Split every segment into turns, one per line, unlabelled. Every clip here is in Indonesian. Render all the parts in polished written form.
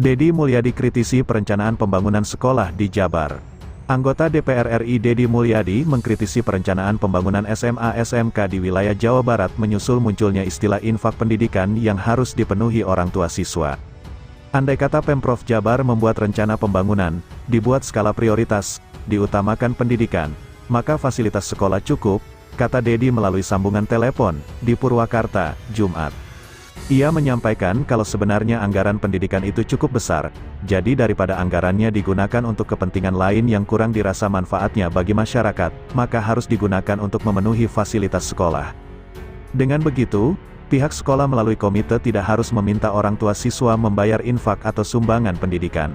Deddy Mulyadi kritisi perencanaan pembangunan sekolah di Jabar. Anggota DPR RI Deddy Mulyadi mengkritisi perencanaan pembangunan SMA-SMK di wilayah Jawa Barat menyusul munculnya istilah infak pendidikan yang harus dipenuhi orang tua siswa. Andai kata Pemprov Jabar membuat rencana pembangunan, dibuat skala prioritas, diutamakan pendidikan, maka fasilitas sekolah cukup, kata Deddy melalui sambungan telepon, di Purwakarta, Jumat. Ia menyampaikan kalau sebenarnya anggaran pendidikan itu cukup besar, jadi daripada anggarannya digunakan untuk kepentingan lain yang kurang dirasa manfaatnya bagi masyarakat, maka harus digunakan untuk memenuhi fasilitas sekolah. Dengan begitu, pihak sekolah melalui komite tidak harus meminta orang tua siswa membayar infak atau sumbangan pendidikan.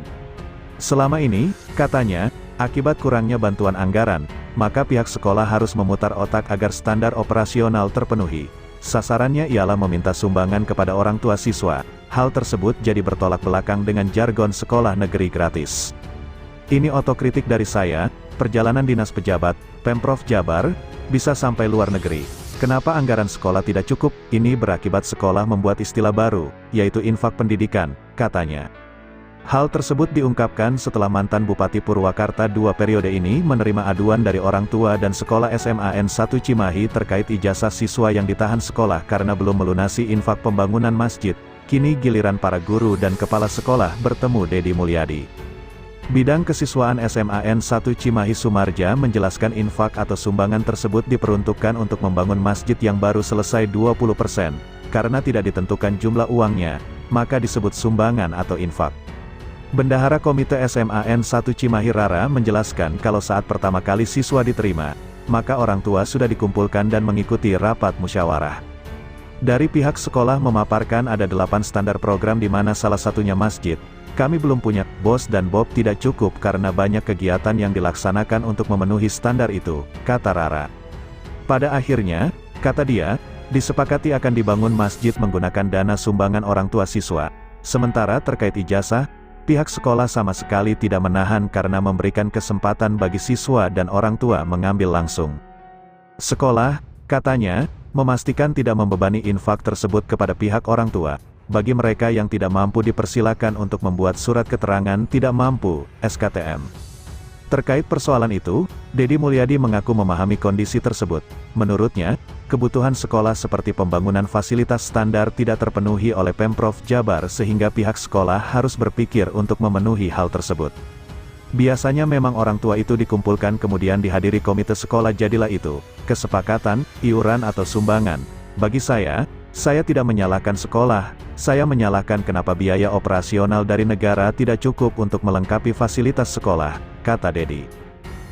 Selama ini, katanya, akibat kurangnya bantuan anggaran, maka pihak sekolah harus memutar otak agar standar operasional terpenuhi. Sasarannya ialah meminta sumbangan kepada orang tua siswa. Hal tersebut jadi bertolak belakang dengan jargon sekolah negeri gratis. Ini otokritik dari saya, perjalanan dinas pejabat, Pemprov Jabar, bisa sampai luar negeri. Kenapa anggaran sekolah tidak cukup? Ini berakibat sekolah membuat istilah baru, yaitu infak pendidikan, katanya. Hal tersebut diungkapkan setelah mantan Bupati Purwakarta 2 periode ini menerima aduan dari orang tua dan sekolah SMAN 1 Cimahi terkait ijazah siswa yang ditahan sekolah karena belum melunasi infak pembangunan masjid. Kini giliran para guru dan kepala sekolah bertemu Deddy Mulyadi. Bidang Kesiswaan SMAN 1 Cimahi Sumarja menjelaskan infak atau sumbangan tersebut diperuntukkan untuk membangun masjid yang baru selesai 20%, karena tidak ditentukan jumlah uangnya, maka disebut sumbangan atau infak. Bendahara Komite SMAN 1 Cimahi Rara menjelaskan kalau saat pertama kali siswa diterima, maka orang tua sudah dikumpulkan dan mengikuti rapat musyawarah. Dari pihak sekolah memaparkan ada 8 standar program di mana salah satunya masjid. Kami belum punya, bos dan Bob tidak cukup karena banyak kegiatan yang dilaksanakan untuk memenuhi standar itu, kata Rara. Pada akhirnya, kata dia, disepakati akan dibangun masjid menggunakan dana sumbangan orang tua siswa. Sementara terkait ijazah, pihak sekolah sama sekali tidak menahan karena memberikan kesempatan bagi siswa dan orang tua mengambil langsung. Sekolah, katanya, memastikan tidak membebani infak tersebut kepada pihak orang tua. Bagi mereka yang tidak mampu dipersilakan untuk membuat surat keterangan tidak mampu, SKTM. Terkait persoalan itu, Deddy Mulyadi mengaku memahami kondisi tersebut. Menurutnya, kebutuhan sekolah seperti pembangunan fasilitas standar tidak terpenuhi oleh Pemprov Jabar sehingga pihak sekolah harus berpikir untuk memenuhi hal tersebut. Biasanya memang orang tua itu dikumpulkan kemudian dihadiri komite sekolah jadilah itu, kesepakatan, iuran atau sumbangan. Bagi saya tidak menyalahkan sekolah, saya menyalahkan kenapa biaya operasional dari negara tidak cukup untuk melengkapi fasilitas sekolah, kata Deddy.